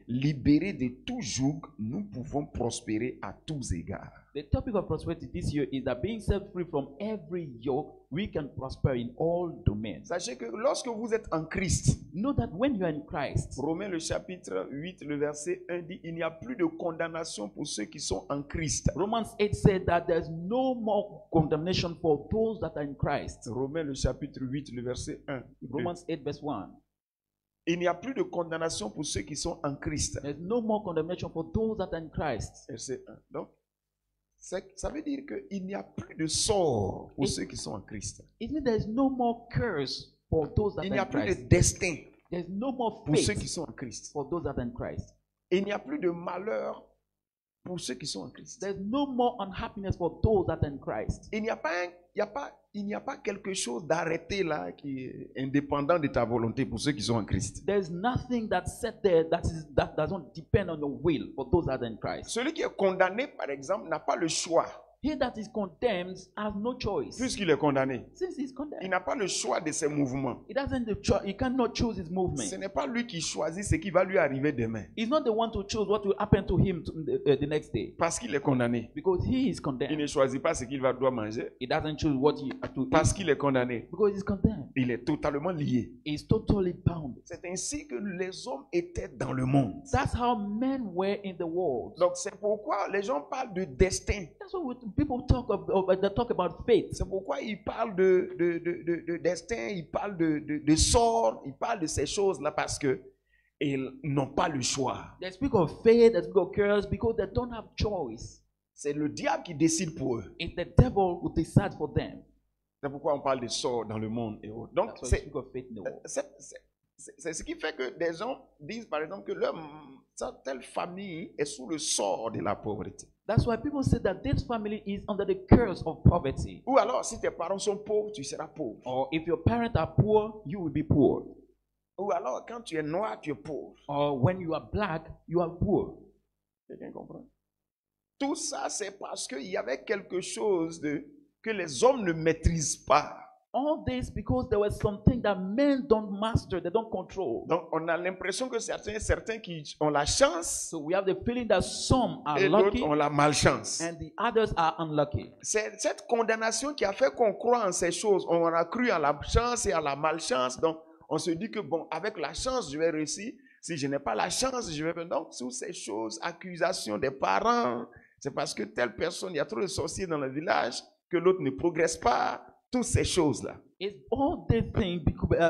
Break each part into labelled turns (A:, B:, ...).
A: libérés de tout joug, nous pouvons prospérer à tous égards.
B: The topic of prosperity this year is that being set free from every yoke, we can prosper in all domains.
A: Sachez que lorsque vous êtes en Christ,
B: Know that when you are in Christ,
A: Romains le chapitre 8, le verset 1 dit, il n'y a plus de condamnation pour ceux qui sont en Christ.
B: Romans 8 said that there's no more condemnation for those that are in Christ.
A: Romains le chapitre 8, le verset 1.
B: Romans 8 verse 1.
A: Il n'y a plus de condamnation pour ceux qui sont en Christ.
B: There's no more condemnation for those that are in Christ.
A: Verset 1. Donc, ça veut dire qu'il n'y a plus de sort pour ceux qui sont en Christ.
B: It means there's no more curse for those that
A: Il
B: are
A: n'y a
B: in
A: plus de
B: Christ.
A: destin
B: There's no more
A: pour ceux qui
B: fate
A: sont en Christ.
B: for those that are in Christ.
A: Il n'y a plus de malheur pour ceux qui sont en Christ.
B: There's no more unhappiness for those that are in Christ.
A: Il n'y a pas quelque chose d'arrêté là qui est indépendant de ta volonté pour ceux qui sont en Christ.
B: There's nothing that's set there that doesn't depend on your will for those that are in Christ.
A: Celui qui est condamné, par exemple, n'a pas le choix.
B: He that is condemned has no choice.
A: Puisqu'il est condamné,
B: Since he's
A: il
B: condemned,
A: n'a pas le choix de ses mouvements.
B: he cannot choose his
A: Ce
B: movement.
A: n'est pas lui qui choisit ce qui va lui arriver demain.
B: He's not the one to choose what will happen to him the next day.
A: Parce qu'il est condamné.
B: Because he is
A: Il
B: condemned.
A: ne choisit pas ce qu'il doit manger.
B: He doesn't choose what he has to
A: Parce
B: eat.
A: qu'il est condamné.
B: Because he's condemned.
A: Il est totalement lié.
B: He's totally bound.
A: C'est ainsi que les hommes étaient dans le monde.
B: That's how men were in the world.
A: Donc c'est pourquoi les gens parlent de destin.
B: That's why people talk about fate.
A: C'est pourquoi ils parlent de destin, ils parlent de sort, ils parlent de ces choses-là parce que ils n'ont pas le choix.
B: They speak of fate, they speak of curse because they don't have choice.
A: C'est le diable qui décide pour eux.
B: It's the devil who decides for them.
A: C'est pourquoi on parle de sort dans le monde et autres. Donc
B: That's why we speak of fate in the world.
A: c'est ce qui fait que des gens disent par exemple que telle famille est sous le sort de la pauvreté.
B: That's why people say that this family is under the curse of poverty.
A: Ou alors si tes parents sont pauvres, tu seras pauvre.
B: Or if your parents are poor, you will be poor.
A: Ou alors quand tu es noir, tu es pauvre.
B: Or when you are black, you are poor.
A: Quelqu'un comprend? Tout ça, c'est parce qu'il y avait quelque chose que les hommes ne maîtrisent pas.
B: All this because there was something that men don't master, they don't control.
A: Donc, on a l'impression que certains qui ont la chance
B: So we have the feeling that some are
A: et d'autres
B: lucky
A: ont la malchance.
B: and the others are unlucky.
A: C'est cette condamnation qui a fait qu'on croit en ces choses. On a cru à la chance et à la malchance. Donc, on se dit que, bon, avec la chance, je vais réussir. Si je n'ai pas la chance, je vais... Donc, sous ces choses, accusations des parents, c'est parce que telle personne, il y a trop de sorciers dans le village, que l'autre ne progresse pas. Toutes ces choses-là.
B: It's all these things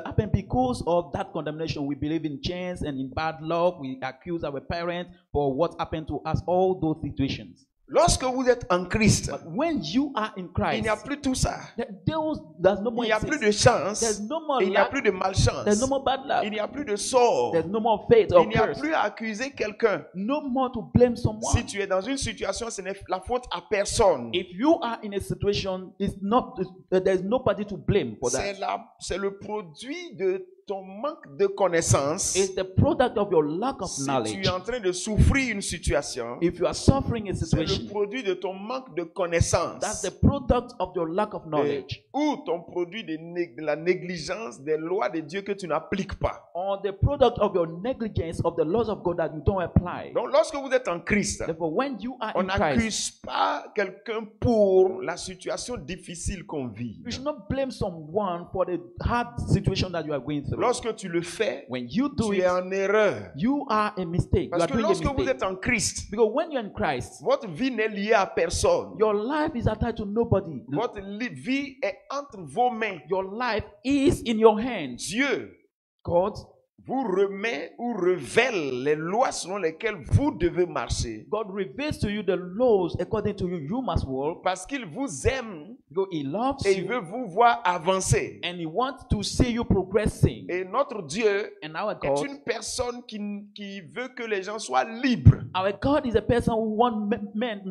B: happen because of that condemnation. We believe in chance and in bad luck. We accuse our parents for what happened to us, all those situations.
A: Lorsque vous êtes en Christ,
B: But when you are in Christ,
A: il n'y a plus tout ça.
B: there's no more
A: Il n'y a plus
B: exist.
A: de chance.
B: There's no more
A: Il n'y a
B: luck.
A: plus de malchance.
B: There's no more bad luck.
A: Il n'y a plus de sort.
B: There's no more fate or
A: Il n'y a
B: curse.
A: plus à accuser quelqu'un.
B: No more to blame someone.
A: Si tu es dans une situation, ce n'est la faute à personne.
B: If you are in a situation, there's nobody to blame for that.
A: C'est le produit de ton manque de connaissance.
B: It's the product of your lack of
A: Si tu
B: knowledge.
A: es en train de souffrir une situation,
B: If you are suffering a
A: c'est le
B: situation,
A: produit de ton manque de connaissance.
B: that's the product of your lack of knowledge.
A: Ou ton produit de la négligence des lois de Dieu que tu n'appliques pas.
B: Or the product of your negligence of the laws of God that you don't apply.
A: Donc lorsque vous êtes en Christ,
B: Therefore, when you are
A: on
B: in Christ,
A: n'accuse pas quelqu'un pour la situation difficile qu'on vit.
B: you should not blame someone for the hard situation that you are going through.
A: Lorsque tu le fais,
B: When you do
A: tu
B: it,
A: es en erreur.
B: you are a mistake. You
A: Parce
B: are
A: que
B: doing a
A: lorsque vous
B: mistake.
A: êtes en Christ,
B: Because when you're in Christ,
A: votre vie n'est liée à personne.
B: your life is attached to nobody.
A: Votre vie est entre vos mains.
B: Your life is in your hands.
A: Dieu
B: God
A: vous remet ou révèle les lois selon lesquelles vous devez marcher.
B: God reveals to you the laws according to you. You must walk
A: Parce qu'il vous aime
B: because He loves
A: et il
B: you
A: veut vous voir avancer.
B: and He wants to see you progressing.
A: Et notre Dieu
B: And our
A: est
B: God,
A: une personne qui veut que les gens soient libres.
B: our God is a person who wants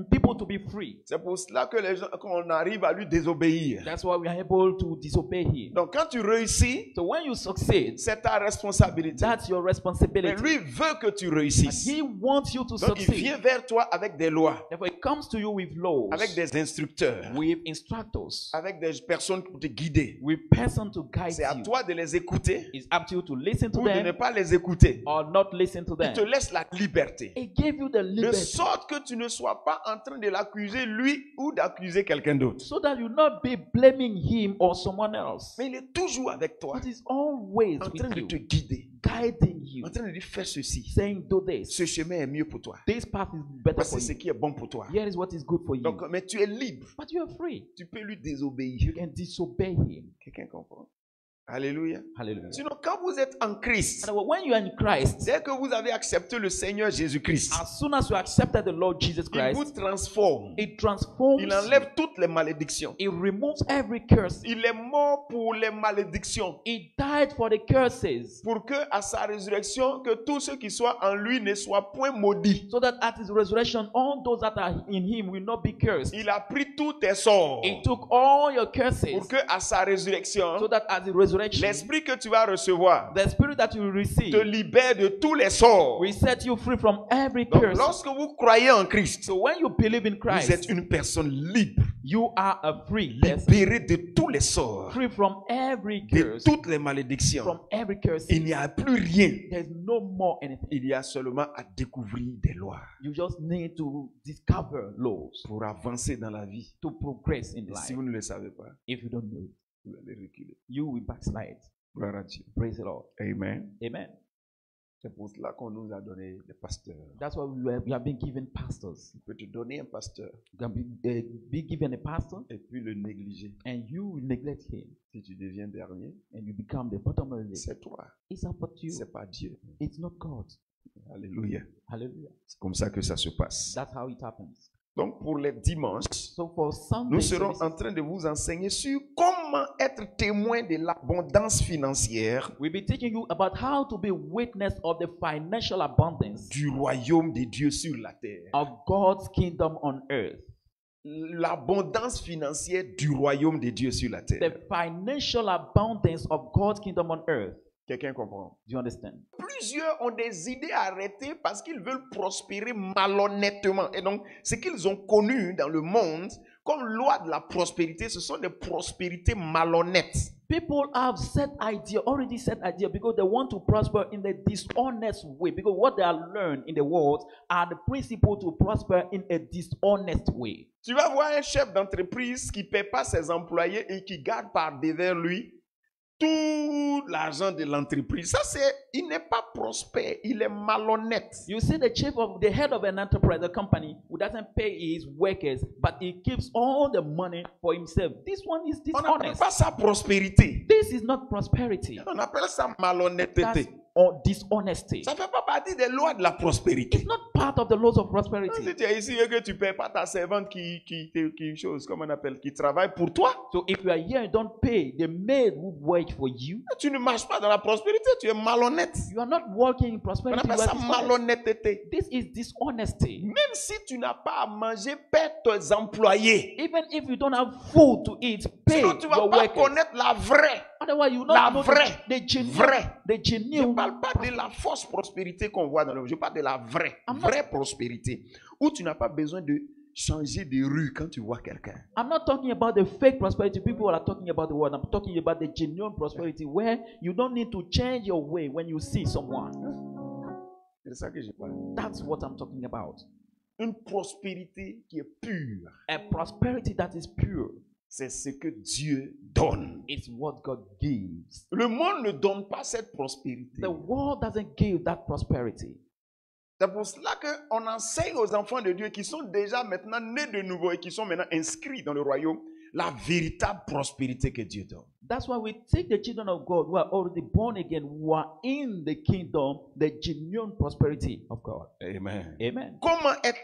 B: people to be free.
A: C'est pour cela que qu'on arrive à lui désobéir.
B: That's why we are able to disobey Him.
A: Donc quand tu réussis,
B: So when you succeed,
A: c'est ta responsabilité.
B: that's your
A: Mais
B: responsibility.
A: lui veut que tu
B: And
A: réussisses.
B: He wants you to
A: Donc il
B: succeed.
A: vient vers toi avec des lois,
B: Therefore, it comes to you with laws,
A: avec des instructeurs.
B: with instructors. mentors,
A: avec des personnes pour te guider.
B: with person to guide
A: C'est à
B: you.
A: toi de les écouter
B: It's up to you to listen to
A: ou de ne
B: them
A: pas les écouter.
B: or not listen to
A: Il te
B: them.
A: laisse la liberté.
B: It gave you the
A: De
B: liberty
A: sorte que tu ne sois pas en train de l'accuser lui ou d'accuser quelqu'un d'autre.
B: so that you not be blaming him or someone else.
A: Mais il est toujours avec toi,
B: But he's always
A: en train
B: with
A: de
B: you,
A: te guider,
B: guiding you,
A: en train de dire fais ceci.
B: saying do this.
A: Ce chemin est mieux pour toi.
B: This path is better
A: Parce
B: for
A: que c'est ce
B: you.
A: qui est bon pour toi.
B: Here is what is good for you.
A: Donc, mais tu es libre.
B: But you are free.
A: Tu peux lui désobéir.
B: You can disobey him.
A: Quelqu'un comprend? Alléluia.
B: Hallelujah.
A: Sinon, quand vous êtes en Christ,
B: And when you are in Christ,
A: dès que vous avez accepté le Seigneur Jésus-Christ,
B: as soon as you accepted the Lord Jesus
A: il vous
B: Christ,
A: transforme.
B: it transforms
A: Il
B: you.
A: enlève toutes les malédictions.
B: It removes every curse.
A: Il est mort pour les malédictions.
B: He died for the curses,
A: Pour que, à sa résurrection, que tous ceux qui soient en lui ne soient point maudits.
B: so that at his resurrection, all those that are in him will not be cursed.
A: Il a pris tous tes sorts.
B: He took all your curses,
A: Pour que, à sa résurrection,
B: so that at the resurrection,
A: l'esprit que tu vas recevoir
B: the spirit that you will
A: te
B: receive
A: libère de tous les sorts.
B: will set you free from every
A: Donc,
B: curse.
A: lorsque vous croyez en Christ,
B: So when you believe in
A: vous
B: Christ,
A: êtes une personne libre,
B: you are a free person,
A: libérée de tous les sorts,
B: free from every
A: de
B: curse,
A: toutes les malédictions.
B: from every curse.
A: Il n'y a plus rien.
B: There's no more anything.
A: Il y a seulement à découvrir des lois
B: You just need to discover laws
A: pour avancer dans la vie.
B: to progress in
A: Et si
B: life.
A: vous ne le savez pas,
B: If you don't know it,
A: vous allez reculer.
B: you will backslide.
A: Gloire à Dieu.
B: Praise the Lord.
A: Amen.
B: Amen.
A: C'est pour cela qu'on nous a donné des pasteurs.
B: That's why we have been given pastors.
A: On peut te donner un pasteur
B: You can be given a pastor
A: et puis le négliger.
B: and you will neglect him
A: Si tu deviens dernier,
B: and you become the bottom of the list.
A: c'est toi.
B: It's about you.
A: C'est pas Dieu.
B: It's not God.
A: Alléluia.
B: Hallelujah.
A: C'est comme ça que ça se passe.
B: That's how it happens.
A: Donc pour les dimanches,
B: So for Sunday
A: nous serons
B: services,
A: en train de vous enseigner sur comment être témoin de l'abondance financière
B: we'll be teaching you about how to be witness of the financial abundance
A: du royaume de Dieu sur la terre.
B: of God's kingdom on earth.
A: L'abondance financière du royaume de Dieu sur la
B: The
A: terre.
B: financial abundance of God's kingdom on earth.
A: Quelqu'un comprend?
B: Do you understand?
A: Plusieurs ont des idées arrêtées parce qu'ils veulent prospérer malhonnêtement. Et donc, ce qu'ils ont connu dans le monde comme loi de la prospérité, ce sont des prospérités malhonnêtes.
B: People have already set idea because they want to prosper in the dishonest way. Because what they have learned in the world are the principle to prosper in a dishonest way.
A: Tu vas voir un chef d'entreprise qui ne paie pas ses employés et qui garde par devers lui tout l'argent de l'entreprise. Ça, il n'est pas prospère, il est malhonnête.
B: You see the head of an enterprise, a company, who doesn't pay his workers, but he keeps all the money for himself. This one is
A: On n'appelle
B: dishonest.
A: pas ça prospérité.
B: This is not prosperity.
A: On appelle ça
B: That's
A: malhonnêteté.
B: or dishonesty.
A: Ça ne fait pas partie des lois de la prospérité.
B: It's not part of the laws of
A: Si
B: prosperity.
A: tu es ici et que tu ne paies pas ta servante qui travaille pour toi,
B: So if you are here and don't pay the maid who work for you,
A: tu ne marches pas dans la prospérité, tu es malhonnête.
B: you are not working in
A: On
B: prosperity.
A: appelle
B: You are
A: ça
B: dishonest.
A: malhonnêteté.
B: This is dishonesty.
A: Même si tu n'as pas à manger, paie tes employés.
B: Even if you don't have food to eat, pay
A: Sinon, tu ne vas
B: your
A: pas
B: workers.
A: connaître la vraie.
B: Otherwise, you will
A: La
B: not know
A: vraie.
B: the genuine,
A: Vraie.
B: the
A: Je
B: genuine.
A: ne parle pas de la fausse prospérité qu'on voit dans le monde. Je parle de la vraie,
B: I'm not-
A: vraie prospérité. Où tu n'as pas besoin de changer de rue quand tu vois quelqu'un.
B: I'm not talking about the fake prosperity people are talking about the world. I'm talking about the genuine prosperity where you don't need to change your way when you see someone.
A: C'est de ça que je parle.
B: That's what I'm talking about.
A: Une prospérité qui est pure,
B: A prosperity that is pure
A: c'est ce que Dieu donne.
B: is what God gives.
A: Le monde ne donne pas cette prospérité.
B: The world doesn't give that prosperity.
A: C'est pour cela qu'on enseigne aux enfants de Dieu qui sont déjà maintenant nés de nouveau et qui sont maintenant inscrits dans le royaume la véritable prospérité que Dieu donne.
B: That's why we take the children of God who are already born again, who are in the kingdom, the genuine prosperity of God.
A: Amen.
B: Amen.
A: Comment être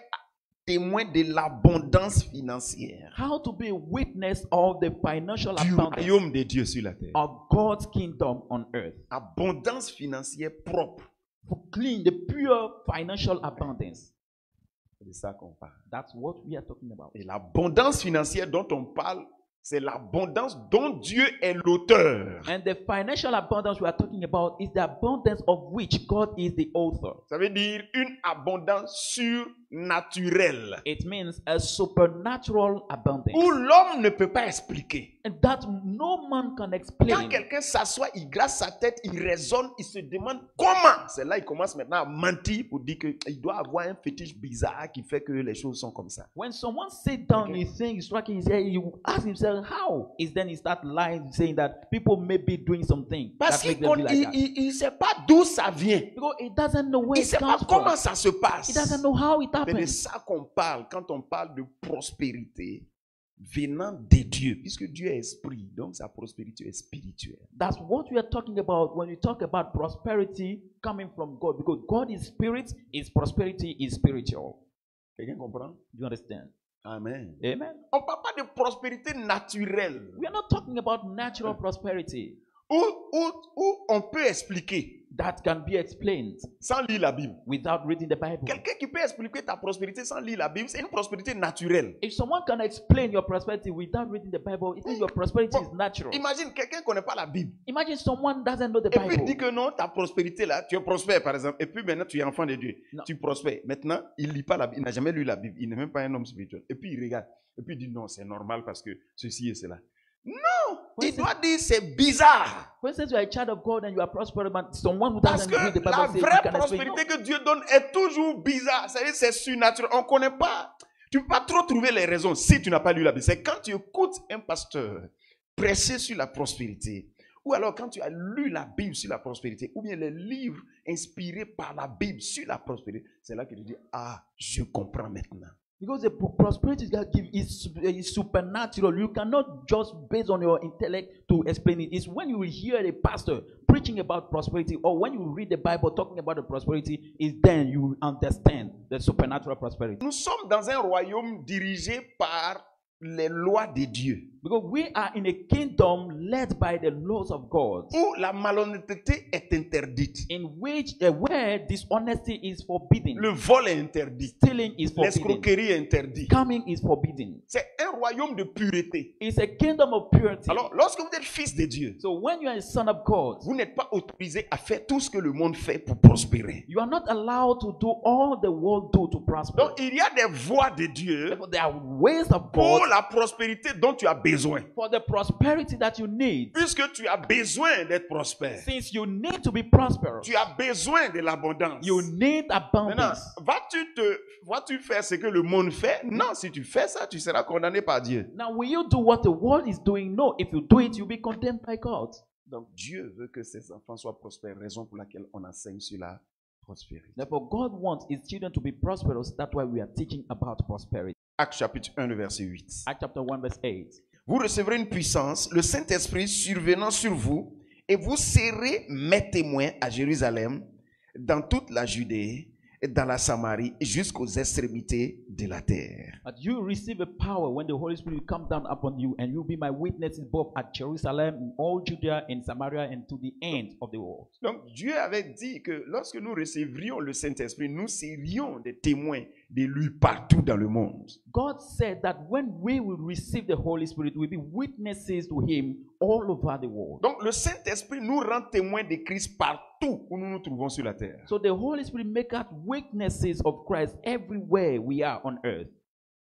A: témoin de l'abondance financière
B: How to be a witness of the financial
A: du
B: abundance
A: royaume de Dieu sur la terre?
B: of God's kingdom on earth.
A: Abondance financière propre.
B: For clean, the pure financial abundance.
A: C'est de ça qu'on parle.
B: That's what we are talking about.
A: Et l'abondance financière dont on parle, c'est l'abondance dont Dieu est l'auteur.
B: And the financial abundance we are talking about is the abundance of which God is the author.
A: Ça veut dire une abondance sur naturel
B: It means a supernatural abundance.
A: où l'homme ne peut pas expliquer.
B: And that no man can
A: Quand
B: explain.
A: quelqu'un s'assoit, il gratte sa tête, il raisonne, il se demande comment. C'est là qu'il commence maintenant à mentir pour dire qu'il doit avoir un fétiche bizarre qui fait que les choses sont comme ça.
B: When someone sits down,
A: Okay.
B: he thinks, striking his head, he ask himself, how? Is then he start lying, saying that people may be doing something
A: Parce
B: that makes
A: qu'il
B: them be like that.
A: ne sait pas d'où ça vient.
B: Because he doesn't know where
A: Il ne
B: it
A: sait pas
B: comes
A: comment
B: from.
A: ça se
B: He
A: passe.
B: doesn't know how it
A: C'est de
B: happens.
A: ça qu'on parle quand on parle de prospérité venant de Dieu, puisque Dieu est esprit, donc sa prospérité est spirituelle.
B: That's what we are talking about when we talk about prosperity coming from God. Because God is spirit, his prosperity is spiritual.
A: Quelqu'un comprend?
B: Do you understand?
A: Amen.
B: Amen.
A: On ne parle pas de prospérité naturelle,
B: We are not talking about natural prosperity
A: où on peut expliquer
B: that can be explained
A: sans lire la Bible.
B: without reading the Bible.
A: Quelqu'un qui peut expliquer ta prospérité sans lire la Bible, c'est une prospérité naturelle.
B: If someone can explain your prosperity without reading the Bible, it means your prosperity is natural.
A: Imagine quelqu'un qui ne connaît pas la Bible.
B: Imagine someone doesn't know the
A: Et puis il dit
B: Bible.
A: que non, ta prospérité là, tu es prospère par exemple. Et puis maintenant tu es enfant de Dieu.
B: Non.
A: Tu prospères. Maintenant, il ne lit pas la Bible, il n'a jamais lu la Bible, il n'est même pas un homme spirituel. Et puis il regarde. Et puis il dit non, c'est normal parce que ceci et cela. Non, il doit dire c'est bizarre.
B: For instance, you are a child of God and you are prosperous, but someone who
A: Parce
B: doesn't
A: que
B: read the Bible
A: la
B: says you
A: vraie
B: can explain.
A: prospérité que Dieu donne est toujours bizarre. C'est-à-dire c'est surnaturel. On ne connaît pas. Tu ne peux pas trop trouver les raisons si tu n'as pas lu la Bible. C'est quand tu écoutes un pasteur prêcher sur la prospérité, ou alors quand tu as lu la Bible sur la prospérité, ou bien les livres inspirés par la Bible sur la prospérité, c'est là que tu dis, ah, je comprends maintenant.
B: Because the prosperity God gives is supernatural. You cannot just based on your intellect to explain it. It's when you hear a pastor preaching about prosperity, or when you read the Bible talking about the prosperity, is then you understand the supernatural prosperity.
A: Nous sommes dans un royaume dirigé par les lois de Dieu,
B: Because we are in a kingdom led by the laws of God,
A: où la malhonnêteté est interdite.
B: in which where dishonesty is forbidden,
A: Le vol est interdit.
B: stealing is forbidden,
A: L'escroquerie est interdite.
B: coming is forbidden.
A: C'est un royaume de pureté.
B: It's a kingdom of purity.
A: Alors, lorsque vous êtes fils de Dieu,
B: So when you are a son of God,
A: vous n'êtes pas autorisé à faire tout ce que le monde fait pour prospérer.
B: you are not allowed to do all the world do to prosper.
A: Donc, il y a des voies de Dieu
B: Therefore, there are ways of
A: pour
B: God
A: la prospérité dont tu as besoin.
B: for the prosperity that you need.
A: Puisque tu as besoin d'être prospère,
B: Since you need to be prosperous,
A: tu as besoin de l'abondance.
B: you need
A: Maintenant,
B: abundance.
A: vas-tu faire ce que le monde fait? Non, si tu fais ça, tu seras condamné par Dieu.
B: Now, will you do what the world is doing? No. If you do it, you'll be condemned by God.
A: Donc, Dieu veut que ses enfants soient prospères, raison pour laquelle on enseigne sur la prospérité.
B: Therefore, God wants his children to be prosperous. That's why we are teaching about prosperity.
A: Acte chapitre 1, le verset 8.
B: Acts chapter 1, verse 8.
A: Vous recevrez une puissance, le Saint-Esprit survenant sur vous, et vous serez mes témoins à Jérusalem, dans toute la Judée, et dans la Samarie, jusqu'aux extrémités de la terre.
B: But you receive a power when the Holy Spirit will come down upon you, and you'll be my witnesses both at Jerusalem, in all Judea, in Samaria, and to the end of the world.
A: Donc Dieu avait dit que lorsque nous recevrions le Saint-Esprit, nous serions des témoins de lui partout dans le monde.
B: God said that when we will receive the Holy Spirit, we'll be witnesses to him all over the world.
A: Donc le Saint-Esprit nous rend témoins de Christ partout où nous nous trouvons sur la terre.
B: So the Holy Spirit make us witnesses of Christ everywhere we are on earth.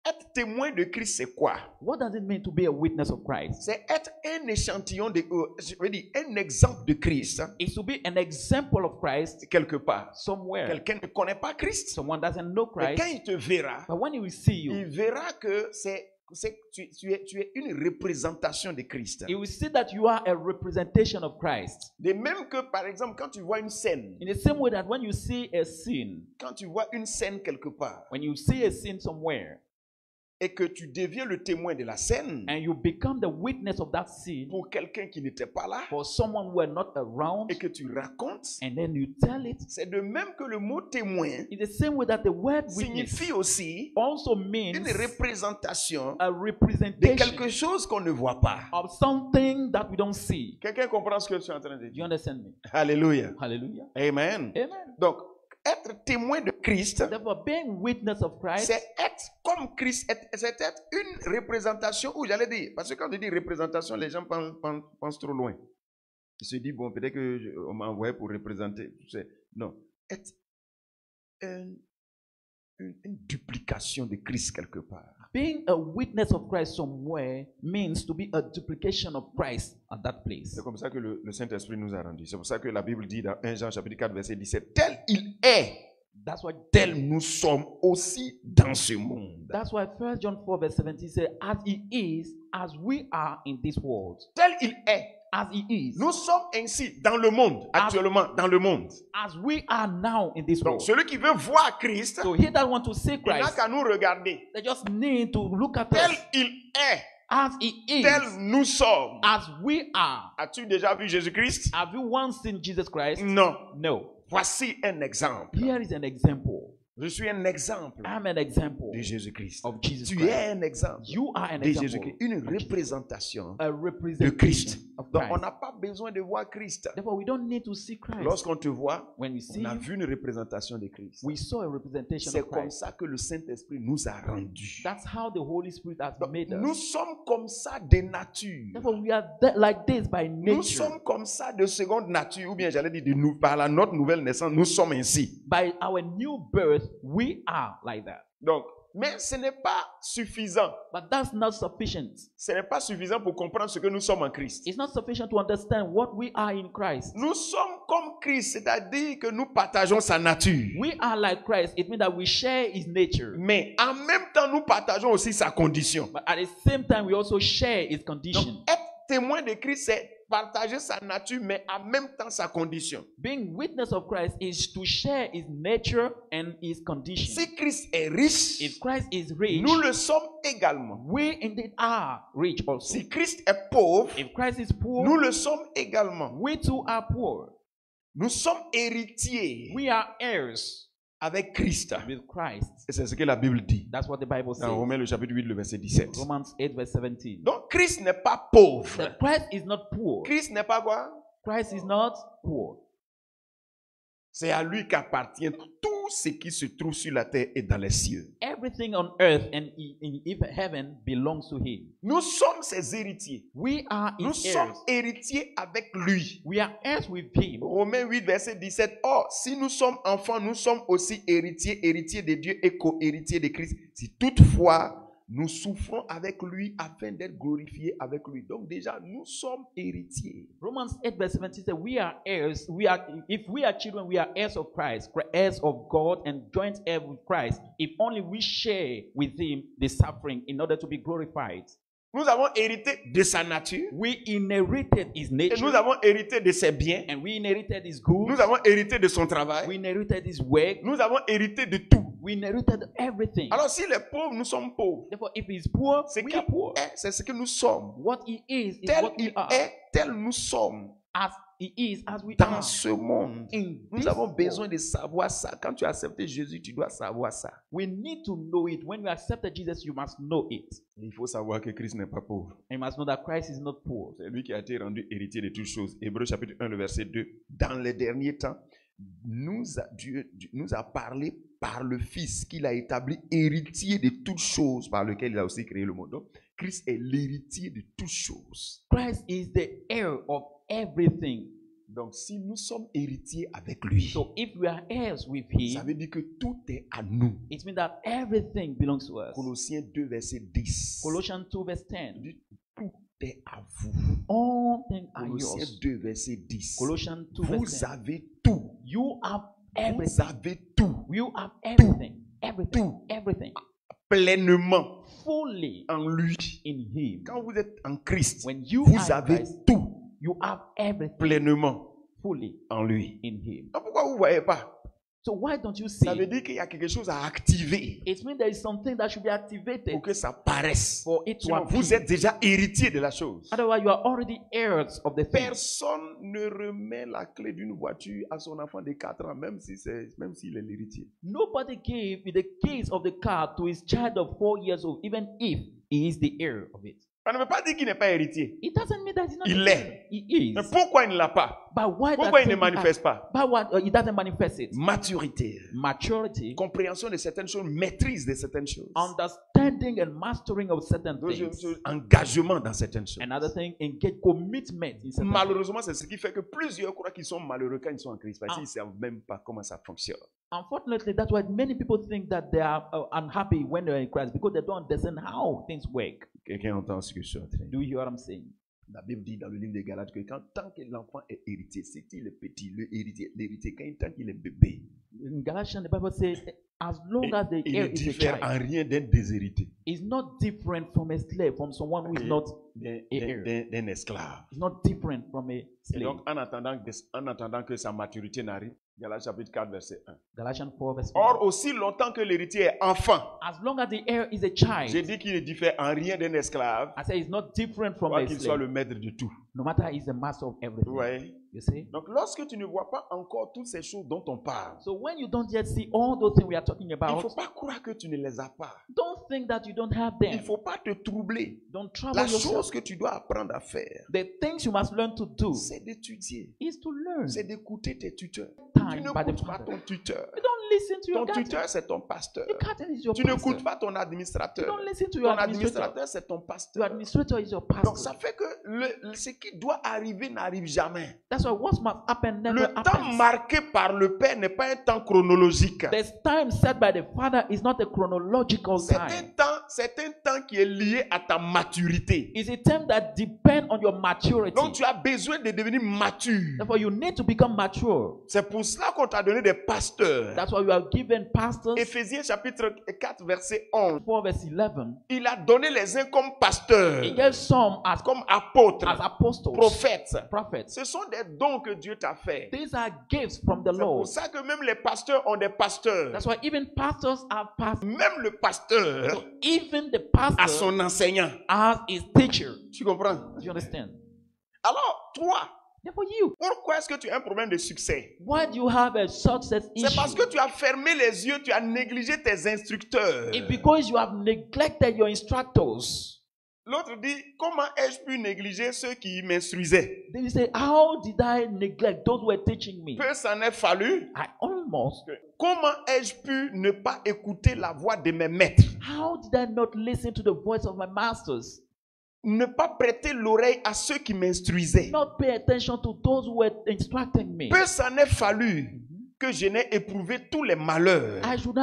A: Être témoin de Christ, c'est quoi?
B: What does it mean to be a witness of Christ?
A: C'est être un échantillon, je veux dire, un exemple de Christ, hein,
B: It's to be an example of Christ
A: quelque part.
B: somewhere.
A: Quelqu'un ne connaît pas Christ,
B: Someone doesn't know
A: mais
B: Christ,
A: quand il te verra,
B: but when he will see you,
A: il verra que tu es une représentation de Christ.
B: he will see that you are a representation of Christ.
A: De même que, par exemple, quand tu vois une scène,
B: In the same way that when you see a sin,
A: quand tu vois une scène quelque part,
B: when you see a sin somewhere,
A: et que tu deviens le témoin de la scène
B: and you become the witness of that sin
A: pour quelqu'un qui n'était pas là,
B: for someone who are not around,
A: et que tu racontes,
B: and then you tell it,
A: c'est de même que le mot témoin
B: in the same way that the word witness
A: signifie aussi
B: also means
A: une représentation
B: a
A: de
B: representation
A: quelque chose qu'on ne voit pas.
B: of something that we don't see.
A: Quelqu'un comprend ce que je suis en train de
B: Do you
A: dire?
B: understand me?
A: Alléluia.
B: Hallelujah.
A: Amen.
B: Amen.
A: Donc, être témoin de Christ,
B: Therefore, being witness of Christ
A: c'est être comme Christ, c'est être une représentation, ou j'allais dire, parce que quand je dis représentation, les gens pensent trop loin. Ils se disent, bon, peut-être qu'on m'a envoyé pour représenter. Non, être une duplication de Christ quelque part.
B: Being a witness of Christ somewhere means to be a duplication of Christ at that place.
A: C'est comme ça que le Saint-Esprit nous a rendu. C'est pour ça que la Bible dit dans 1 Jean chapitre 4 verset 17, tel il est,
B: That's why
A: tel nous sommes aussi dans ce monde.
B: That's why 1 John 4 verse 17 says, as he is, as we are in this world.
A: Tel il est.
B: As he is.
A: Nous sommes ainsi dans le monde, actuellement dans le monde.
B: As we are now in this
A: Donc
B: world.
A: celui qui veut voir Christ,
B: So he that want to see
A: il n'a
B: Christ,
A: qu'à nous regarder.
B: they just need to look at
A: Tel
B: us.
A: il est,
B: As he is.
A: tel nous sommes.
B: As we are.
A: As-tu déjà vu Jésus-Christ?
B: Have you once seen Jesus Christ?
A: Non.
B: No.
A: Voici un exemple.
B: Here is an example.
A: Je suis un exemple
B: I'm an example
A: de Jésus-Christ.
B: of Jesus
A: Tu
B: Christ.
A: es un exemple
B: You are an
A: de
B: example.
A: Jésus-Christ. Une représentation
B: A
A: de
B: representation
A: Christ.
B: of
A: Donc on
B: Christ.
A: n'a pas besoin de voir Christ.
B: Therefore, we don't need to see Christ.
A: Lorsqu'on te voit,
B: When we see
A: on a
B: him,
A: vu une représentation de Christ.
B: we saw a representation
A: C'est
B: of
A: comme
B: Christ.
A: ça que le Saint-Esprit nous a rendus.
B: That's how the Holy Spirit has
A: Donc,
B: made
A: nous
B: us.
A: sommes comme ça de nature.
B: Therefore, we are like this by
A: Nous
B: nature.
A: sommes comme ça de seconde nature, ou bien j'allais dire par notre nouvelle naissance, nous sommes ainsi.
B: By our new birth, we are like that.
A: Donc, mais ce n'est pas suffisant.
B: But that's not sufficient.
A: Ce n'est pas suffisant pour comprendre ce que nous sommes en Christ.
B: It's not sufficient to understand what we are in Christ.
A: Nous sommes comme Christ, c'est-à-dire que nous partageons sa nature.
B: We are like Christ. It means that we share his nature.
A: Mais en même temps, nous partageons aussi sa condition.
B: But at the same time, we also share his condition.
A: Donc, être témoin de Christ, c'est partager sa nature, mais en même temps sa condition.
B: Being witness of Christ is to share his nature and his condition.
A: Si Christ est riche,
B: If Christ is rich,
A: nous le sommes également.
B: we indeed are rich also.
A: Si Christ est pauvre,
B: If Christ is poor,
A: nous le sommes également.
B: we too are poor.
A: Nous sommes héritiers
B: We are heirs
A: avec Christ.
B: with Christ.
A: Et c'est ce que la Bible dit
B: That's what the Bible says.
A: dans Romains le chapitre 8, le verset 17.
B: Romans 8 verse 17.
A: Donc Christ n'est pas pauvre.
B: That Christ is not poor.
A: Christ n'est pas quoi?
B: Christ is not poor.
A: C'est à lui qu'appartient tout ce qui se trouve sur la terre et dans les cieux.
B: Everything on earth and in heaven belongs to him.
A: Nous sommes ses héritiers.
B: We are
A: Nous
B: his
A: sommes
B: heirs.
A: héritiers avec lui.
B: We are heirs with him.
A: Romains 8, verset 17. Or, si nous sommes enfants, nous sommes aussi héritiers, héritiers de Dieu et co-héritiers de Christ. Si toutefois, nous souffrons avec lui afin d'être glorifiés avec lui. Donc déjà, nous sommes héritiers.
B: Romans 8 verse 17 says, we are heirs. If we are children, we are heirs of Christ, heirs of God, and joint heirs with Christ. If only we share with him the suffering in order to be glorified.
A: Nous avons hérité de sa nature.
B: We inherited his
A: Et
B: nature.
A: nous avons hérité de ses biens.
B: And we inherited his goods.
A: Nous avons hérité de son travail.
B: We inherited his work.
A: Nous avons hérité de tout.
B: We inherited everything.
A: Alors, s'il est pauvre, nous sommes pauvres.
B: Therefore, if he's poor,
A: C'est
B: we
A: qui
B: are poor.
A: est, c'est ce que nous sommes.
B: What he is
A: Tel
B: what we
A: il
B: are.
A: est, tel nous sommes.
B: As he is, as we
A: Dans
B: are.
A: ce monde,
B: In
A: nous
B: this
A: avons
B: world.
A: besoin de savoir ça. Quand tu as accepté Jésus, tu dois savoir ça.
B: We need to know it. When you accepted Jesus, you must know it.
A: Il faut savoir que Christ n'est pas pauvre.
B: And you must know that Christ is not poor.
A: C'est lui qui a été rendu héritier de toutes choses. Hébreux chapitre 1, le verset 2. Dans les derniers temps, Dieu nous a parlé par le Fils qu'il a établi héritier de toutes choses par lequel il a aussi créé le monde. Donc, Christ est l'héritier de toutes choses.
B: Christ is the heir of everything.
A: Donc, si nous sommes héritiers avec lui,
B: So if we are heirs with
A: ça
B: him,
A: veut dire que tout est à nous.
B: it means that everything belongs to us.
A: Colossiens 2, verset 10.
B: Colossians 2 verse 10.
A: Il dit, tout est à vous.
B: All things are
A: Colossiens
B: yours.
A: 2, verset 10.
B: Colossians 2
A: Vous
B: verse 10.
A: avez tout.
B: You have
A: Vous
B: everything.
A: avez tout.
B: You have everything. Everything.
A: Tout.
B: Everything.
A: Pleinement
B: Fully
A: en lui.
B: in him.
A: Quand vous êtes en Christ,
B: When you
A: vous
B: are in
A: avez
B: Christ,
A: tout
B: you have everything
A: pleinement
B: fully
A: en lui.
B: in him.
A: Donc, pourquoi vous ne voyez pas?
B: So why don't you see?
A: Ça veut dire qu'il y a quelque chose à activer
B: It means there is something that should be activated
A: pour que ça paraisse.
B: for it to
A: Sinon,
B: appear.
A: vous êtes déjà héritier de la chose.
B: Otherwise, you are already heirs of the thing.
A: Personne ne remet la clé d'une voiture à son enfant de 4 ans, même s'il est l'héritier.
B: Nobody gave the keys of the car to his child of 4 years old, even if he is the heir of it.
A: Ça ne veut pas dire qu'il n'est pas héritier.
B: It doesn't mean that he's not
A: Il
B: the heir.
A: est.
B: He
A: Mais
B: is.
A: pourquoi il ne l'a pas?
B: But why
A: Pourquoi il
B: does
A: ne
B: he
A: manifeste pas?
B: But what he doesn't manifest it?
A: Maturité,
B: Maturity,
A: compréhension de certaines choses, maîtrise de certaines choses.
B: understanding and mastering of certain
A: Deuxième
B: things.
A: chose, engagement dans certaines choses.
B: Another thing, engage commitment in certain things.
A: Malheureusement, c'est ce qui fait que plusieurs croient qu'ils sont malheureux quand ils sont en Christ parce qu'ils ne savent même pas comment ça fonctionne.
B: Unfortunately, that's why many people think that they are unhappy when they're in Christ because they don't understand how things work.
A: Quelqu'un entend ce que je suis en train de dire?
B: Do you hear what I'm saying?
A: La Bible dit dans le livre de Galates que tant que l'enfant est héritier, c'est il est petit, l'héritier, tant qu'il est bébé,
B: In Galatians, the Bible says, as long as the
A: il
B: heir
A: ne
B: is a
A: diffère
B: child,
A: en rien d'un déshérité,
B: is not different from a slave, from someone who is not
A: d'un esclave.
B: is not different from a
A: Et
B: slave.
A: donc, en attendant que sa maturité n'arrive, Galates chapitre 4, verset 1.
B: Galatians 4 verse 1.
A: Or, aussi longtemps que l'héritier est enfant,
B: As long as the heir is a child,
A: j'ai dit qu'il ne diffère en rien d'un esclave,
B: I say it's not different from
A: quoi
B: a
A: qu'il soit
B: slave,
A: le maître de tout.
B: no matter he's the master of everything.
A: Vous voyez?
B: You see?
A: Donc, lorsque tu ne vois pas encore toutes ces choses dont on parle,
B: So when you don't yet see all those things we are talking
A: il ne
B: about,
A: faut pas croire que tu ne les as pas.
B: don't think that you don't have
A: Il
B: them.
A: ne faut pas te troubler.
B: Don't trouble
A: La
B: yourself.
A: chose que tu dois apprendre à faire,
B: The things you must learn to do
A: c'est d'étudier,
B: is to learn.
A: c'est d'écouter tes tuteurs. Tu
B: Time by the
A: n'écoutes pas
B: Father.
A: ton tuteur.
B: You don't listen to your
A: Ton
B: guardian.
A: tuteur, c'est ton pasteur.
B: Your guardian is your
A: Tu
B: pastor.
A: n'écoutes pas ton
B: You
A: administrateur.
B: don't listen to
A: Ton
B: your administrator.
A: administrateur, c'est ton
B: Your
A: pasteur.
B: administrator is your
A: Donc,
B: pastor.
A: ça fait que ce qui doit arriver n'arrive jamais.
B: That's why what must happen never
A: Le temps
B: happens.
A: marqué par le Père n'est pas un temps chronologique.
B: The time set by the Father is not a chronological time.
A: C'est un temps qui est lié à ta maturité.
B: It's a time that depends on your maturity.
A: Donc, tu as besoin de devenir mature.
B: Therefore, you need to become mature.
A: C'est pour cela qu'on t'a donné des pasteurs.
B: That's why you are given pastors.
A: Éphésiens chapitre 4, verset 11.
B: 4 verse 11.
A: Il a donné les uns comme pasteurs,
B: He gave some as
A: comme apôtres,
B: apostles,
A: prophètes.
B: prophets.
A: Ce sont des dons que Dieu t'a fait.
B: These are gifts from the
A: C'est pour
B: Lord.
A: ça que même les pasteurs ont des pasteurs.
B: That's why even pastors are pastors.
A: Même le pasteur
B: So even the
A: a
B: pastor
A: son enseignant.
B: has his teacher.
A: Tu comprends?
B: Do you understand?
A: Alors, toi,
B: Therefore, you,
A: pourquoi est-ce que tu as un problème de succès?
B: why do you have a success
A: C'est parce
B: issue?
A: que tu as fermé les yeux, tu as négligé tes instructeurs.
B: It's because you have neglected your instructors.
A: L'autre dit, comment ai-je pu négliger ceux qui m'instruisaient?
B: Then you say, how did I neglect those who were teaching me?
A: Peu s'en est fallu.
B: I almost.
A: Comment ai-je pu ne pas écouter la voix de mes maîtres?
B: How did I not listen to the voice of my masters?
A: Ne pas prêter l'oreille à ceux qui m'instruisaient.
B: Not pay attention to those who were instructing me.
A: Peu s'en est fallu que je n'ai éprouvé tous les malheurs
B: I would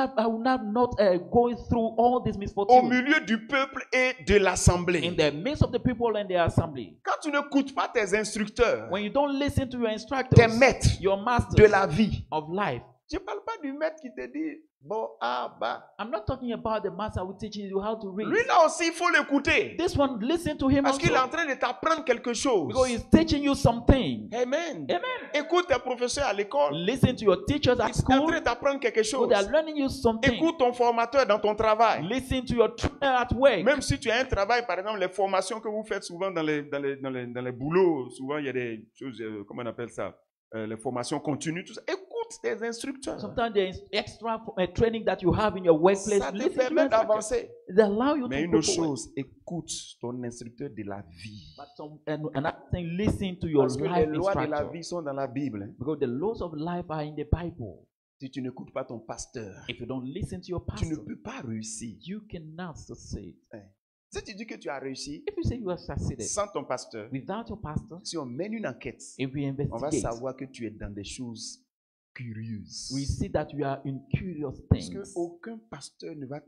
B: have not going through all this
A: au
B: misfortune
A: milieu du peuple et de
B: in
A: l'assemblée.
B: the midst of the people and their assembly.
A: Quand tu n'écoutes pas tes instructeurs,
B: When you don't listen to your
A: tes
B: instructors,
A: maîtres
B: your masters
A: de la vie,
B: of life.
A: je ne parle pas du maître qui te dit, bon, ah, bah.
B: I'm not talking about the master who teaches you how to read.
A: Lui là aussi, il faut l'écouter.
B: This one, listen to him
A: Parce qu'il est en
B: also.
A: train de t'apprendre quelque chose.
B: Because he's teaching you something.
A: Amen.
B: Amen.
A: Écoute tes professeurs à l'école.
B: Listen to your teachers at
A: Ils sont en
B: school.
A: train de t'apprendre quelque
B: So
A: chose.
B: they are learning you something.
A: Écoute ton formateur dans ton travail.
B: Listen to your trainer at work.
A: Même si tu as un travail, par exemple, les formations que vous faites souvent dans les boulots, souvent il y a des choses, comment on appelle ça, les formations continues, tout ça. Écoute tes instructeurs.
B: Sometimes there is extra training that you have in your workplace.
A: Ça te
B: Listen to
A: permet
B: your instructors.
A: d'avancer.
B: They allow you
A: Mais
B: to
A: une
B: go
A: autre
B: forward.
A: chose, écoute ton instructeur de la vie.
B: But another thing, listen to your
A: Parce que les
B: life
A: lois de la
B: instructor.
A: vie sont dans la Bible.
B: Because the laws of life are in the Bible.
A: Si tu n'écoutes pas ton pasteur,
B: If you don't listen to your
A: tu ne
B: pastor,
A: peux pas réussir.
B: you cannot succeed.
A: Si tu dis que tu as réussi
B: If you say you have succeeded
A: sans ton pasteur,
B: without your pastor,
A: si on mène une enquête,
B: if we
A: on va
B: investigate,
A: savoir que tu es dans des choses curieuses.
B: we see that you are in curious
A: Parce
B: things.
A: qu'aucun pasteur ne va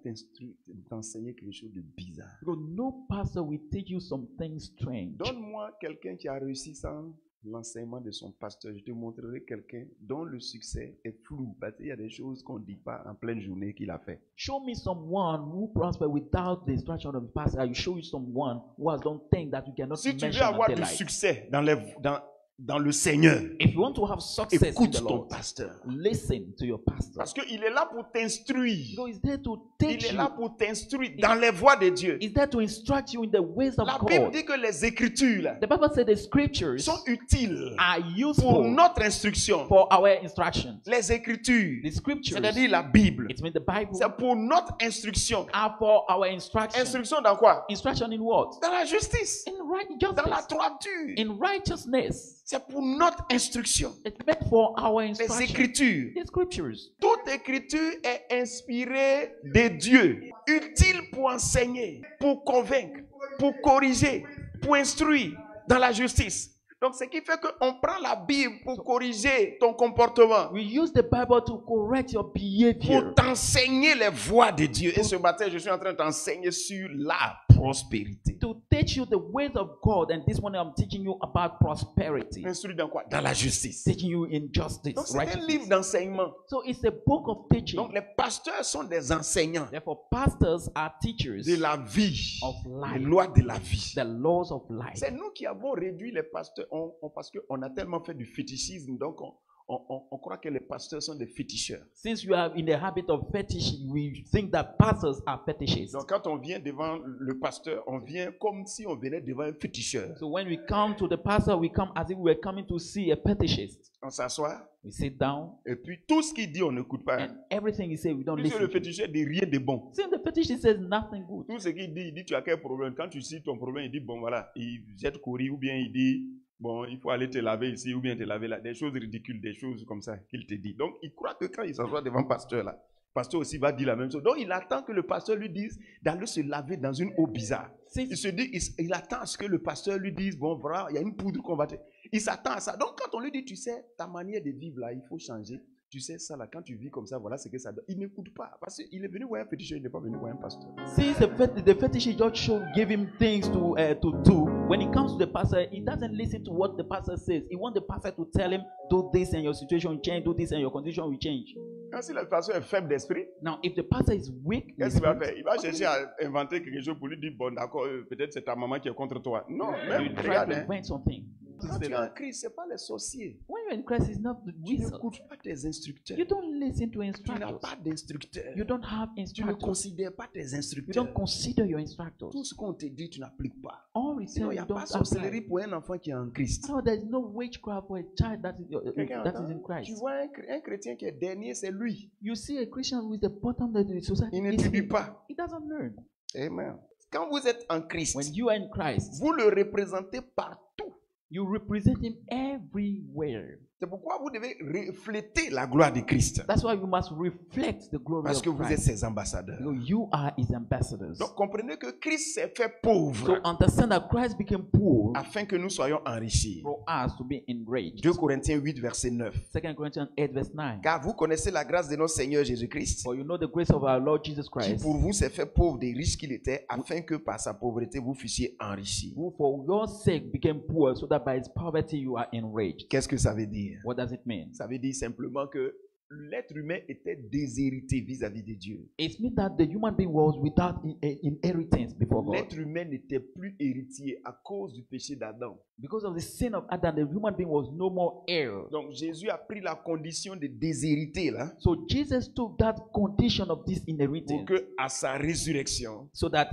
A: t'enseigner quelque chose de bizarre.
B: Because no pastor will teach you something strange.
A: Donne-moi quelqu'un qui a réussi sans l'enseignement de son pasteur. Je te montrerai quelqu'un dont le succès est flou. Parce qu'il y a des choses qu'on ne dit pas en pleine journée qu'il a fait.
B: Show me someone who prospered without the instruction of the pastor. I will show you someone who has done things that you cannot
A: Si tu veux
B: mention
A: avoir
B: in
A: du
B: their life.
A: succès dans le Seigneur,
B: If you want to have success in
A: écoute
B: the
A: ton
B: Lord,
A: pasteur.
B: listen to your pastor.
A: Parce qu'il est là pour t'instruire.
B: Because he's there to
A: Il
B: teach
A: est
B: you.
A: là pour t'instruire dans les voies de Dieu.
B: He's there to instruct you in the ways of
A: La Bible
B: God.
A: dit que les Écritures là,
B: The Bible said the scriptures
A: sont utiles
B: are
A: pour
B: useful
A: notre instruction.
B: for our instructions.
A: Les Écritures,
B: The scriptures,
A: c'est-à-dire la Bible,
B: it means the Bible,
A: c'est pour notre instruction.
B: are for our instruction.
A: Instruction dans quoi?
B: Instruction in what?
A: Dans la justice,
B: In right
A: dans la
B: justice.
A: droiture.
B: In righteousness.
A: C'est pour notre instruction.
B: It's meant for our
A: Les
B: instruction.
A: Écritures.
B: The scriptures.
A: Toute écriture est inspirée de Dieu, utile pour enseigner, pour convaincre, pour corriger, pour instruire dans la justice. Donc, ce qui fait qu'on prend la Bible pour corriger ton comportement,
B: We use the Bible to correct your behavior,
A: pour t'enseigner les voies de Dieu. Et ce matin, je suis en train de t'enseigner sur la prospérité.
B: to teach you the ways of God. And this morning I'm teaching you about prosperity,
A: Instruit dans quoi? Dans la justice.
B: teaching you in justice,
A: Donc, c'est un livre
B: righteousness.
A: d'enseignement.
B: So it's a book of teaching.
A: Donc, les pasteurs sont des enseignants
B: Therefore, pastors are teachers
A: de la vie,
B: of
A: les
B: life,
A: lois de la vie.
B: the laws of life.
A: C'est nous qui avons réduit les pasteurs parce qu'on a tellement fait du fétichisme, donc on croit que les pasteurs sont des féticheurs.
B: Since you are in the habit of fetish, we think that pastors are fetishists.
A: Donc quand on vient devant le pasteur, on vient comme si on venait devant un féticheur.
B: So when we come to the pastor, we come as if we were coming to see a fetishist.
A: On s'assoit
B: We sit down,
A: et puis tout ce qu'il dit, on n'écoute pas.
B: and everything he says, we don't
A: Puisque
B: listen
A: le
B: to.
A: féticheur dit rien de bon.
B: See, the fetishist says nothing good.
A: Tout ce qu'il dit, il dit tu as quel problème. Quand tu cites ton problème, il dit bon voilà, il jette courir ou bien il dit bon il faut aller te laver ici ou bien te laver là. Des choses ridicules, des choses comme ça qu'il te dit. Donc il croit que quand il s'assoit devant le pasteur là, le pasteur aussi va dire la même chose. Donc il attend que le pasteur lui dise d'aller se laver dans une eau bizarre. Il se dit, il attend à ce que le pasteur lui dise bon voilà, il y a une poudre qu'on va te... Il s'attend à ça. Donc quand on lui dit tu sais ta manière de vivre là, il faut changer. Tu sais ça là, quand tu vis comme ça, voilà ce que ça donne. Il n'écoute pas parce qu'il est venu voir un féticheur, il n'est pas venu voir un pasteur.
B: Since the fetishist just give him things to do, when it comes to the pastor, he doesn't listen to what the pastor says. He wants the pastor to tell him, do this and your situation will change, do this and your condition will change.
A: Quand si le pasteur est faible d'esprit,
B: Now, if the pastor is weak, in
A: qu'est-ce qu'il va
B: spirit,
A: faire? Il va chercher à inventer quelque chose pour lui dire bon d'accord, peut-être c'est ta maman qui est contre toi. Non,
B: you
A: même
B: try
A: regarde.
B: to
A: Hein.
B: invent something.
A: Quand tu es en Christ, ce n'est pas les sorciers.
B: When you're in Christ, it's not the
A: Tu
B: wizard.
A: n'écoutes pas tes instructeurs.
B: You don't listen to
A: Tu n'as
B: instructors.
A: pas d'instructeurs.
B: You don't have
A: Tu ne
B: instructors.
A: considères pas tes
B: You
A: instructeurs.
B: don't consider your instructors.
A: Tout ce qu'on te dit, tu n'appliques pas.
B: All we say,
A: Sinon, il n'y
B: you
A: a
B: don't
A: pas sorcellerie
B: apply.
A: pour un enfant qui est en Christ.
B: No, there's no witchcraft for a child that
A: Quelqu'un
B: is
A: entend?
B: in Christ.
A: Tu vois un chrétien qui est dernier, c'est lui.
B: You see a Christian who is the bottom of the society.
A: Il
B: It's
A: n'étudie
B: him.
A: pas.
B: He doesn't learn.
A: Amen. Quand vous êtes en Christ,
B: When you are in Christ,
A: vous le représentez partout.
B: you represent him everywhere.
A: C'est pourquoi vous devez refléter la gloire de Christ.
B: That's why you must reflect the glory
A: Parce
B: of
A: que vous êtes
B: Christ.
A: ses ambassadeurs.
B: You are his ambassadors.
A: Donc comprenez que Christ s'est fait pauvre
B: So understand that Christ became poor
A: afin que nous soyons enrichis.
B: for us to be enraged.
A: 2 Corinthiens 8, verset 9.
B: 2 Corinthians 8 verse 9.
A: Car vous connaissez la grâce de notre Seigneur Jésus-Christ,
B: For you know the grace of our Lord Jesus
A: qui
B: Christ,
A: pour vous s'est fait pauvre des riches qu'il était, afin que par sa pauvreté vous fussiez enrichis.
B: who for your sake became poor, so that by his poverty you are enraged.
A: Qu'est-ce que ça veut dire?
B: What does it mean?
A: Ça veut dire simplement que l'être humain était déshérité vis-à-vis de Dieu.
B: It means that the human being was without inheritance before God.
A: L'être humain n'était plus héritier à cause du péché d'Adam.
B: Because of the sin of Adam, the human being was no more heir.
A: Donc Jésus a pris la condition de déshérité là,
B: So Jesus took that condition of this
A: pour
B: inheritance,
A: que à sa résurrection,
B: so that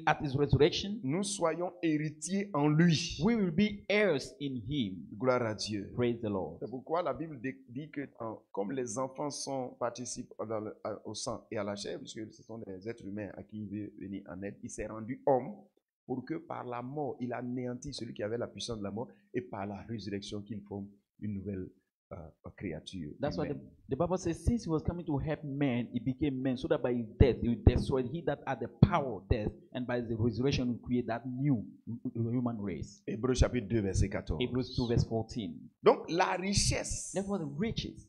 B: at his resurrection,
A: nous soyons héritiers en lui.
B: we will be heirs in him.
A: Gloire à Dieu.
B: Praise the Lord.
A: C'est pourquoi la Bible dit que comme les enfants participent au sang et à la chair, puisque ce sont des êtres humains à qui il veut venir en aide, il s'est rendu homme pour que par la mort, il anéantit celui qui avait la puissance de la mort et par la résurrection qu'il forme une nouvelle créature.
B: That's why
A: humaine.
B: the Bible says, since he was coming to help men, he became man, so that by his death he will destroy he that had the power of death, and by the resurrection he will create that new human race.
A: Hébreux chapitre 2, verset 14.
B: Hebrews 2 verse 14.
A: Donc la richesse
B: Therefore the riches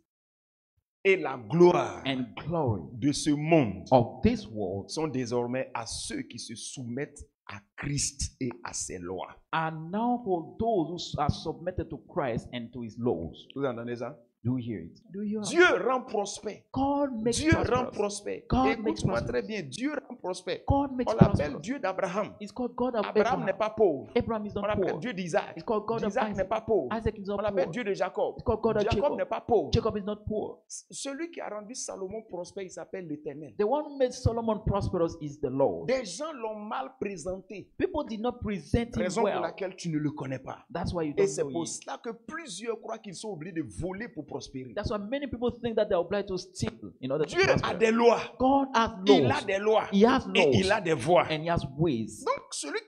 A: et la gloire
B: and glory
A: de ce monde
B: of this world
A: sont désormais à ceux qui se soumettent à Christ et à ses lois.
B: are now for those who are submitted to Christ and to his laws.
A: Vous entendez ça?
B: Do you hear it? Do you
A: Dieu rend prospère.
B: God makes
A: Dieu rend
B: prosperous.
A: prospère.
B: God makes
A: Écoute-moi
B: prosperous.
A: très bien. Dieu rend prospère.
B: God makes
A: On l'appelle
B: prosperous.
A: Dieu d'Abraham.
B: It's called God of
A: Abraham n'est
B: Abraham.
A: pas pauvre.
B: Abraham is
A: On
B: not
A: l'appelle
B: poor.
A: Dieu d'Isaac.
B: It's called God of
A: Isaac n'est
B: Isaac.
A: pas pauvre.
B: Isaac is
A: On
B: not
A: l'appelle
B: poor.
A: Dieu de Jacob.
B: It's called God of
A: Jacob n'est
B: Jacob.
A: pas pauvre.
B: Jacob is not poor.
A: Celui qui a rendu Salomon prospère, il s'appelle l'Éternel.
B: The one who made Solomon prosperous is the Lord.
A: Des gens l'ont mal présenté.
B: People did not present him
A: Raison pour
B: well.
A: laquelle tu ne le connais pas.
B: That's why you
A: Et
B: don't
A: c'est
B: know
A: pour
B: him.
A: cela que plusieurs croient qu'ils sont obligés de voler pour prospérer.
B: That's why many people think that they're obliged to steal in order to
A: Dieu a
B: prosper.
A: des lois.
B: God has
A: Il a
B: laws.
A: des lois.
B: He has
A: Et il
B: laws
A: a des voies.
B: and he has ways.
A: Donc, celui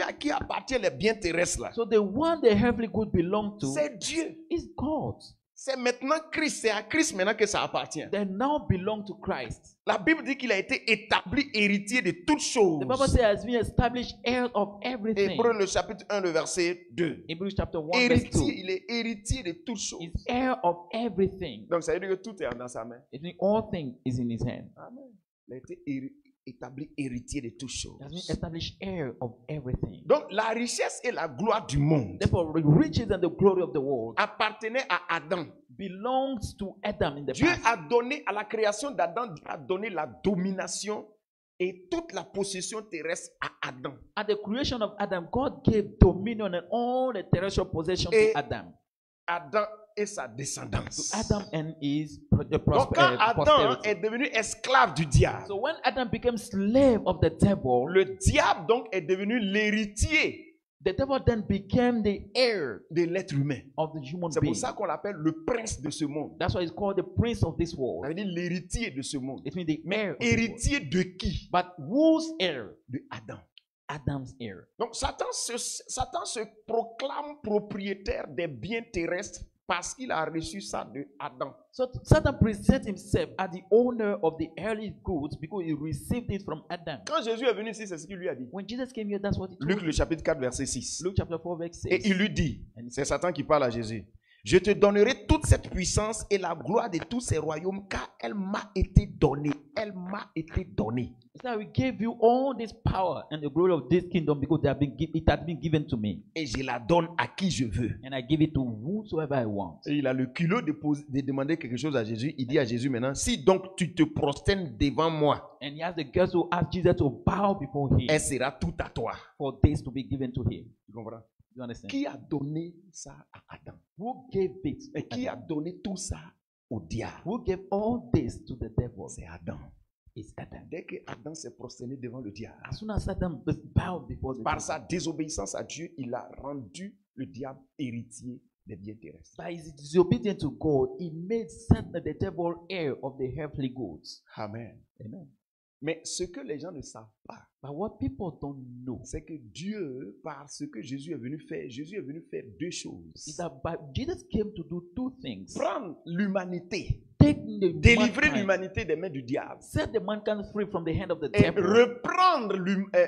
A: à qui appartient les biens terrestres là,
B: So the one the heavenly good belong to
A: c'est Dieu.
B: is God.
A: c'est maintenant Christ, c'est à Christ maintenant que ça appartient.
B: they now belong to Christ.
A: La Bible dit qu'il a été établi héritier de toutes choses.
B: The Bible says has been established heir of everything.
A: Hébreux le chapitre 1, le verset 2.
B: Hebrews chapter 1 verse 2.
A: Héritier, il est héritier de toutes choses.
B: He's heir of everything.
A: Donc ça veut dire que tout est dans sa main.
B: It means all things is in his hand.
A: Amen. Il a été établi héritier de toutes
B: He has been
A: choses.
B: established heir of everything.
A: Donc la richesse et la gloire du monde
B: Therefore, the riches and the glory of the world
A: appartenaient à Adam.
B: belongs to Adam in the
A: Dieu
B: past.
A: a donné à la création d'Adam, Dieu a donné la domination et toute la possession terrestre à Adam.
B: At the creation of Adam, God gave dominion and all the terrestrial possession
A: Et
B: to Adam.
A: Adam et sa
B: To
A: descendance.
B: Adam and his
A: Donc quand Adam
B: posterity.
A: est devenu esclave du diable,
B: So when Adam became slave of the devil,
A: le diable donc est devenu l'héritier
B: the devil then became the heir
A: de l'être humain.
B: of the human
A: C'est
B: being.
A: pour ça qu'on l'appelle le prince de ce monde.
B: That's why it's called the prince of this
A: Ça
B: world.
A: veut dire l'héritier de ce monde.
B: It means the heir. Of this world.
A: Héritier de qui?
B: But whose heir?
A: De Adam.
B: Adam's heir.
A: Donc Satan se proclame propriétaire des biens terrestres parce qu'il a reçu ça de Adam.
B: So Satan presents himself as the owner of the earthly goods because he received it from Adam.
A: Quand Jésus est venu ici, c'est ce qu'il lui a dit.
B: When Jesus came here, that's what he told
A: Luc
B: him.
A: le chapitre 4, verset 6.
B: Luke chapter 4 verse 6.
A: Et il lui dit, c'est Satan qui parle à Jésus, je te donnerai toute cette puissance et la gloire de tous ces royaumes car elle m'a été donnée. Elle m'a été donnée.
B: He said, I will give you all this power and the glory of this kingdom because it has been given to me.
A: Et je la donne à qui je veux.
B: And I give it to whosoever I want.
A: Et il a le culot de demander quelque chose à Jésus. Il dit à Jésus maintenant, si donc tu te prosternes devant moi,
B: And he has the girls to ask Jesus to bow before him
A: elle sera tout à toi.
B: for this to be given to him.
A: Tu comprends?
B: You understand?
A: Qui a donné ça à Adam?
B: Who gave it?
A: Et qui a donné tout ça au diable?
B: Who gave all this to the devil?
A: C'est Adam.
B: It's Adam.
A: Dès que Adam s'est prosterné devant le diable,
B: As soon as Adam was bowed before the
A: par
B: devil,
A: sa désobéissance à Dieu, il a rendu le diable héritier des biens terrestres.
B: by his disobedience to God, he made Satan the devil heir of the earthly goods.
A: Amen.
B: Amen.
A: Mais ce que les gens ne savent pas,
B: But what people don't know
A: c'est que Dieu, par ce que Jésus est venu faire, Jésus est venu faire deux choses.
B: is that Jesus came to do two things.
A: Prendre l'humanité,
B: Take the
A: délivrer
B: mankind,
A: l'humanité des mains du diable
B: set the mankind free from the hand of the
A: et
B: devil,
A: reprendre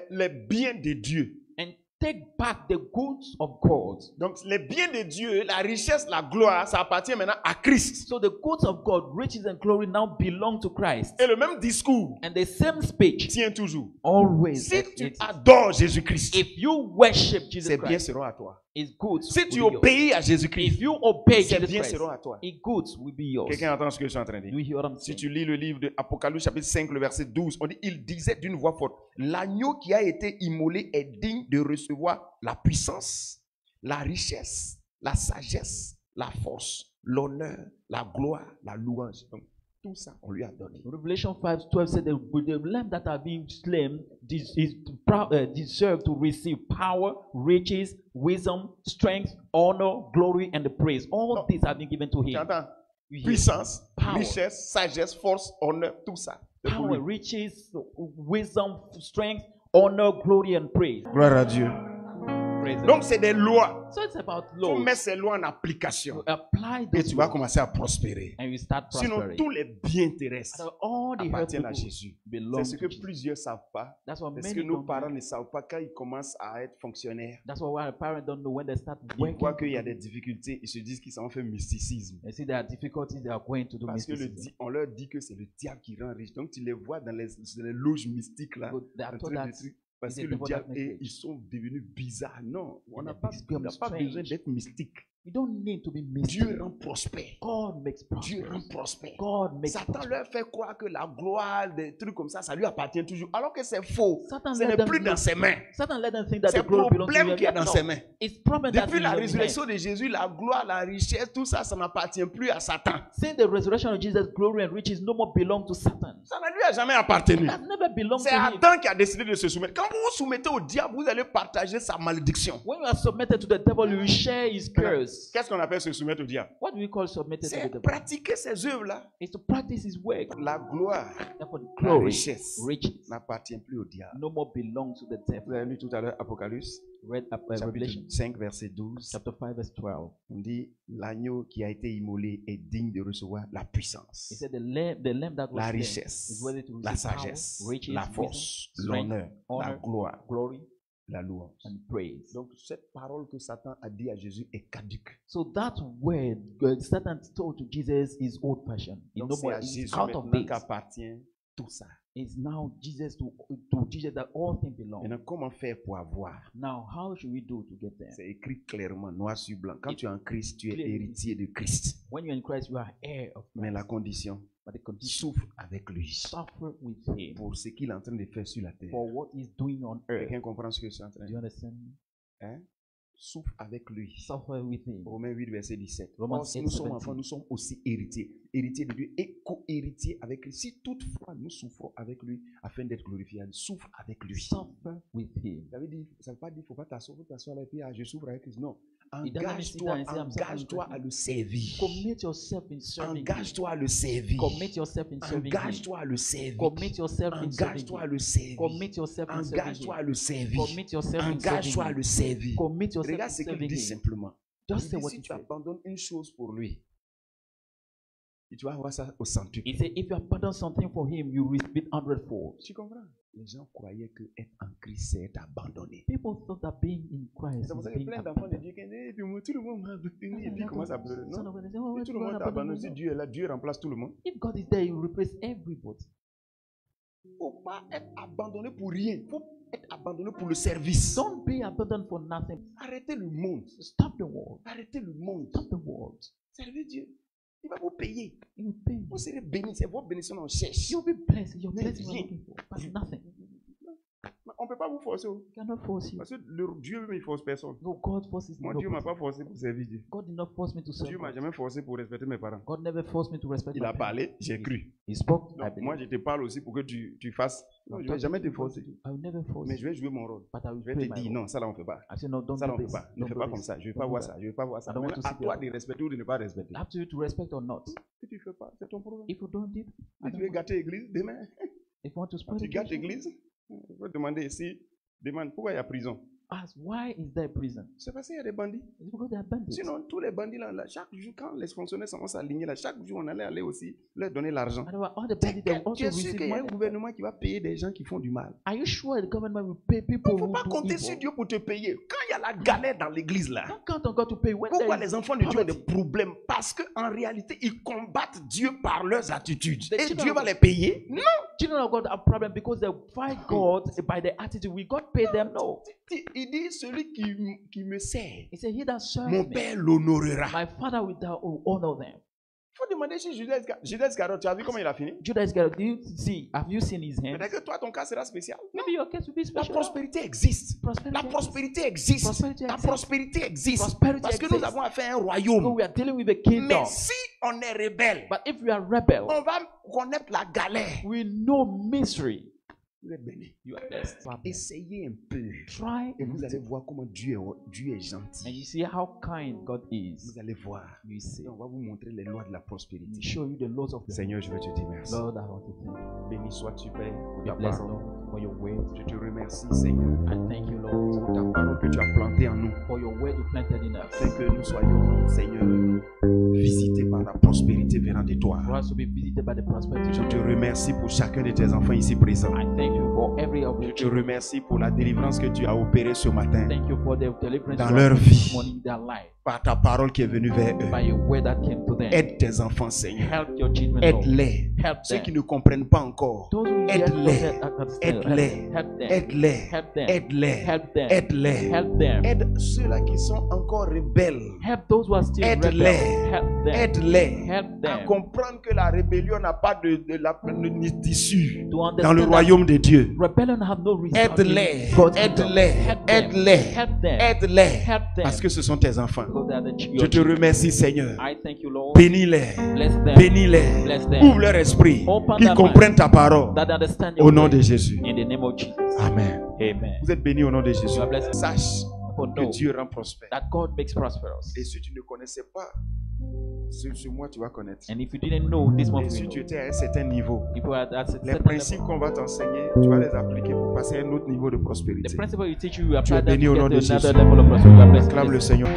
A: les biens de Dieu.
B: and take back the goods of God.
A: Donc les biens de Dieu, la richesse, la gloire, ça appartient maintenant à Christ.
B: So the goods of God, riches and glory, now belong to Christ.
A: Et le même discours
B: And the same speech
A: tient toujours.
B: always
A: Si tu
B: exists.
A: adores Jésus-Christ,
B: If you worship Jesus
A: ses biens
B: Christ,
A: seront à toi.
B: his goods
A: Si
B: will
A: tu
B: be yours.
A: obéis à
B: If
A: Jésus-Christ,
B: you obey
A: ses
B: Jesus
A: biens
B: Christ,
A: seront à toi.
B: his goods will be yours.
A: Quelqu'un entend ce que je suis en train de
B: Do
A: dire?
B: you hear what I'm
A: Si
B: saying?
A: tu lis le livre de Apocalypse chapitre 5, le verset 12, on dit, il disait d'une voix forte, l'agneau qui a été immolé est digne de recevoir la puissance, la richesse, la sagesse, la force, l'honneur, la gloire, la louange. Donc, tout ça, on lui a donné.
B: Revelation 5:12 said that the lamb that are being slain deserve to receive power, riches, wisdom, strength, honor, glory, and the praise. All
A: No.
B: these have been given to
A: Tu
B: him.
A: entends?
B: You hear?
A: Puissance,
B: Power.
A: richesse, sagesse, force, honneur, tout ça. C'est pour
B: Power,
A: lui.
B: riches, wisdom, strength, honor, glory, and praise.
A: Gloire à Dieu.
B: Praise the
A: Donc, c'est des lois.
B: Lord. So it's about
A: Tu
B: law.
A: mets ces lois en application
B: You apply
A: et
B: those
A: tu vas
B: laws
A: commencer à prospérer.
B: and you start
A: Sinon,
B: prospering.
A: tous les biens terrestres
B: So all the
A: appartiennent à
B: earthly goods
A: Jésus.
B: belong
A: C'est ce
B: to
A: que
B: Jesus.
A: plusieurs ne savent pas.
B: That's what
A: Parce que
B: many
A: nos
B: don't
A: parents
B: know.
A: ne savent pas quand ils commencent à être fonctionnaires.
B: That's why our parents don't know when they start
A: Ils
B: working.
A: voient qu'il y a des difficultés, ils se disent qu'ils ont fait mysticisme.
B: They see there are difficulties they are going to do.
A: Parce que
B: mysticism.
A: on leur dit que c'est le diable qui rend riche. Donc tu les vois dans les loges mystiques là.
B: But they are
A: en
B: told
A: train de
B: that
A: trucs. Parce
B: it's
A: que
B: the
A: le
B: devil
A: diable,
B: that makes
A: et
B: it.
A: ils sont devenus bizarres. Non, on
B: And
A: n'a
B: they
A: pas,
B: become
A: on n'a pas
B: strange.
A: besoin d'être mystique.
B: You don't need to be
A: Dieu
B: mystic.
A: rend prospère.
B: God makes
A: Dieu rend
B: prosperous.
A: prospère.
B: God makes
A: Satan
B: prosperous.
A: leur fait croire que la gloire, des trucs comme ça lui appartient toujours. Alors que c'est faux.
B: Satan
A: Ce
B: let
A: n'est
B: them
A: plus
B: know-
A: dans ses mains.
B: Satan let them think that
A: C'est
B: the
A: le
B: glory belongs to
A: problème
B: him.
A: qui est dans
B: No.
A: ses mains.
B: It's problem that's
A: Depuis
B: in
A: la
B: his
A: résurrection
B: hand.
A: de Jésus, la gloire, la richesse, tout ça, ça n'appartient plus à Satan.
B: Since the resurrection of Jesus, glory and riches no more belong to Satan.
A: Ça ne lui a jamais appartenu.
B: That never belonged
A: C'est
B: to him.
A: Adam qui a décidé de se soumettre. Quand vous vous soumettez au diable, vous allez partager sa malédiction.
B: When you are submitted to the devil, you will share his curse.
A: Qu'est-ce qu'on appelle se soumettre au diable?
B: What do we call submitted to the
A: C'est
B: devil?
A: pratiquer ces œuvres-là.
B: It's to practice his work.
A: La gloire,
B: The Therefore,
A: La
B: glory,
A: richesse
B: riches,
A: n'appartient plus au diable.
B: no more belong to the
A: Vous
B: devil.
A: avez lu tout à l'heure Apocalypse,
B: Read Revelation
A: chapitre 5, verset 12.
B: chapter 5, verse 12.
A: On dit, l'agneau qui a été immolé est digne de recevoir la puissance,
B: He said, the lamb that was
A: la
B: slain
A: richesse,
B: is worthy to
A: la
B: receive power,
A: sagesse,
B: riches,
A: la
B: wisdom,
A: force,
B: strength,
A: l'honneur, la
B: honor,
A: gloire,
B: glory,
A: la louange.
B: and praise.
A: Donc, cette parole que Satan a dit à Jésus est caduque.
B: So that word Satan told to Jesus is old fashioned. It's
A: Donc,
B: no
A: c'est
B: more.
A: à
B: It's
A: Jésus
B: out of
A: maintenant
B: date.
A: qu'appartient tout ça.
B: It's now Jesus to Jesus that all things belong.
A: Maintenant, comment faire pour avoir?
B: Now, how should we do to get there?
A: C'est écrit clairement, noir sur blanc. Quand tu es en Christ, tu es
B: Clearly.
A: héritier de Christ.
B: When you're in Christ, you are heir of
A: Mais
B: Christ.
A: la condition,
B: But the condition,
A: souffre avec lui
B: suffer with him
A: pour ce qu'il est en train de faire sur la terre.
B: for what he's doing on earth.
A: Quelqu'un comprend ce que je suis en train de
B: Do you
A: dire?
B: understand me?
A: Hein? Souffre avec lui.
B: Suffer with him.
A: Romains 8, verset 17.
B: Romans
A: Or, si
B: 8,
A: nous sommes
B: 17.
A: enfants, nous sommes aussi héritiers. Héritiers de Dieu et co-héritiers avec lui. Si toutefois nous souffrons avec lui afin d'être glorifiés, souffre avec lui.
B: Suffer with him.
A: Ça veut dire, ça ne veut pas dire qu'il ne faut pas t'asseoir là et puis je souffre avec lui. Non.
B: It doesn't mean sit down and say, I'm suffering
A: Engage-toi
B: with
A: à
B: him.
A: le servir.
B: Commit yourself in serving him.
A: Engage-toi à le servir.
B: Commit yourself in serving him.
A: Engage-toi à le servir.
B: Commit yourself in serving
A: Engage-toi à
B: him.
A: le servir.
B: Commit yourself in serving
A: Engage-toi à
B: him.
A: le servir.
B: Commit yourself in
A: Engage-toi à
B: serving
A: le
B: him.
A: servir.
B: Commit yourself
A: Regarde
B: in
A: ce qu'il
B: serving
A: dit
B: him.
A: simplement.
B: Just
A: Il
B: say
A: dit,
B: what
A: si
B: he
A: tu
B: said.
A: abandonnes une chose pour lui, et tu vas avoir ça au centuple.
B: He said, if you abandon something for him, you receive it 100-fold.
A: Tu comprends? Les gens croyaient que être en Christ, c'est être abandonné.
B: People thought that being in Christ
A: C'est pour
B: is
A: ça que
B: being
A: plein d'enfants de
B: abandoned.
A: Dieu qui disent, et puis moi, tout le monde m'a abandonné, et puis ils commencent à pleurer.
B: Son
A: Non?
B: of God, they say, oh,
A: Et tout le monde
B: God
A: t'a abandonné.
B: abandoned
A: Si
B: me.
A: Dieu est là, Dieu remplace tout le monde.
B: If God is there, he will replace everybody.
A: Il ne faut pas être abandonné pour rien. Il faut être abandonné pour le service.
B: Don't be abandoned for nothing.
A: Arrêtez le monde.
B: Stop the world.
A: Arrêtez le monde.
B: Stop the world.
A: Servez Dieu. Il va vous payer.
B: He will pay you.
A: Vous serez bénis. C'est votre bénédiction qu'on cherche.
B: You'll be blessed. Your
A: Mais
B: blessing you're
A: rien.
B: looking for. But nothing.
A: On ne peut pas vous forcer.
B: He cannot force you.
A: Parce que Dieu ne force personne.
B: No, God forces
A: Moi,
B: no
A: Dieu ne m'a
B: person.
A: pas forcé pour servir Dieu.
B: God did not force me to serve
A: Dieu ne m'a
B: God.
A: jamais forcé pour respecter mes parents.
B: God never forced me to respect
A: Il
B: my
A: a
B: parents.
A: parlé, j'ai cru.
B: He spoke, I
A: Donc, moi,
B: believe.
A: je te parle aussi pour que tu fasses. Non,
B: I'm
A: je ne vais jamais te
B: talking to you
A: forcer.
B: because I will never force
A: Mais je
B: you.
A: vais jouer mon rôle.
B: But I will
A: Je vais
B: play
A: te
B: my
A: dire,
B: role.
A: non, ça là, on ne fait pas.
B: I say, no, don't
A: Ça là,
B: do
A: on ne fait
B: this.
A: pas. Ne
B: Don't
A: fais
B: do
A: pas
B: this.
A: comme ça. Je ne veux
B: Don't
A: pas
B: do
A: voir
B: that.
A: ça. Je ne veux pas voir ça.
B: I don't want
A: Maintenant,
B: to
A: à
B: see
A: toi
B: that.
A: de respecter ou de ne pas respecter.
B: Up to you to respect or not.
A: Si tu ne fais pas, c'est ton problème.
B: If you don't do it, I
A: Si
B: don't
A: tu veux
B: want-
A: gâter l'église, demain,
B: if you want to
A: quand
B: spread
A: tu
B: the
A: gâtes
B: church,
A: l'église, il faut demander ici, demande pourquoi il y a prison.
B: ask why is there prison?
A: C'est parce qu'il y a des bandits.
B: It's because they are bandits.
A: Sinon, tous les bandits là, chaque jour, quand les fonctionnaires sont s'aligner là, chaque jour, on allait aller aussi leur donner l'argent.
B: And all the bandits they also
A: Tu es sûr
B: receive
A: qu'il y a un
B: money.
A: gouvernement qui va payer des gens qui font du mal?
B: Are you sure the government will pay people
A: Il ne faut
B: who
A: pas
B: do
A: compter
B: evil?
A: sur Dieu pour te payer. Quand il y a la galère dans l'église là,
B: Don't count on God to pay. When
A: pourquoi
B: there is
A: les enfants de Dieu ont des
B: poverty,
A: problèmes? Parce qu'en réalité, ils combattent Dieu par leurs attitudes.
B: The
A: Et
B: children
A: Dieu
B: of
A: va
B: God-
A: les payer? Non.
B: children of God have problem because they fight God by their attitude. Will God pay them? No.
A: Il dit, celui qui me sert,
B: He said, he that serves
A: mon
B: me,
A: Père l'honorera.
B: my Father will honor them.
A: Il faut demander si Judas Iscariot, tu as vu comment il a fini?
B: Judas Iscariot, do you see? Have you seen his hands?
A: Peut-être que toi, ton cas sera spécial.
B: Maybe your case will be
A: La
B: special.
A: prospérité existe.
B: Prosperity
A: La
B: exists.
A: prospérité existe.
B: Prosperity
A: La
B: exists.
A: prospérité existe.
B: Prosperity
A: Parce que nous
B: exists.
A: avons affaire à un
B: So
A: royaume.
B: we are dealing with a kingdom.
A: Mais si on est rebelle,
B: But if we are rebel,
A: on va connaître la galère.
B: we know misery.
A: Vous êtes bénis.
B: You are blessed.
A: Essayez un peu.
B: Try
A: Et vous
B: and
A: allez voir comment Dieu est gentil.
B: you see how kind God is.
A: Vous allez voir.
B: You see.
A: Et on va vous montrer les lois de la
B: We
A: prospérité.
B: show you the laws of the
A: Seigneur, je veux te dire merci.
B: Lord. I want to thank you.
A: Béni sois-tu, Père, pour
B: Be
A: ta
B: blessed,
A: parole.
B: Lord, for your word.
A: Je te remercie, Seigneur,
B: I thank you, Lord,
A: pour ta parole que tu as plantée en nous.
B: for your word you planted in us.
A: Afin que nous soyons, Seigneur, visités par la prospérité venant de toi.
B: For us to be visited by the prosperity.
A: Je te remercie pour chacun de tes enfants ici présents.
B: I thank you for every of
A: Je
B: your
A: te
B: children.
A: remercie pour la délivrance que tu as opérée ce matin
B: Thank you for the deliverance
A: dans
B: you
A: leur
B: have
A: vie.
B: given in their life.
A: par ta parole qui est venue vers
B: By
A: eux.
B: your word that came to them.
A: Aide tes enfants, Seigneur.
B: Help your children, Lord.
A: Aide-les.
B: Help
A: Ceux
B: them.
A: qui ne comprennent pas encore.
B: Those who
A: Aide-les.
B: yet don't understand,
A: Aide-les.
B: help them.
A: Aide-les.
B: Help them.
A: Aide-les.
B: Help them.
A: Aide-les.
B: Help them.
A: Aide ceux-là qui sont encore rebelles.
B: Help those who are still
A: Aide-les.
B: rebels. Help them.
A: Aide-les
B: Help
A: à
B: them.
A: comprendre que la rébellion n'a pas d'issue
B: To
A: dans
B: understand
A: le
B: that
A: royaume de Dieu.
B: rebellion have no reason.
A: Aide-les.
B: God's kingdom.
A: Aide-les.
B: Help them.
A: Aide-les.
B: Help them.
A: Aide-les.
B: Help them.
A: Parce que ce sont tes enfants.
B: Because they are
A: Je
B: your
A: te
B: children.
A: remercie, Seigneur.
B: I thank you, Lord.
A: Bénis-les.
B: Bless them.
A: Bénis-les.
B: Bless them.
A: Ouvre leur esprit.
B: Open
A: Qu'ils
B: their
A: comprennent ta parole.
B: That understand your
A: Au nom
B: word.
A: de Jésus.
B: In the name of Jesus.
A: Amen.
B: Amen.
A: Vous êtes bénis au nom de Jésus.
B: You are blessed.
A: Sache
B: For
A: que
B: know
A: Dieu rend prospère.
B: that God makes prosperous.
A: Et si tu ne connaissais pas ce mois, tu vas connaître.
B: And if you didn't know, this month
A: Et
B: you
A: si
B: will
A: tu
B: know.
A: étais à un certain niveau,
B: If you are at a
A: les
B: certain
A: principes
B: level,
A: qu'on va t'enseigner, tu vas les appliquer pour passer à un autre niveau de
B: the
A: prospérité.
B: principle you teach you, you
A: Tu es
B: apply that
A: béni au
B: to
A: nom
B: get
A: de
B: to another
A: Jésus.
B: level of prosperity. You are blessed.
A: Acclame le Seigneur.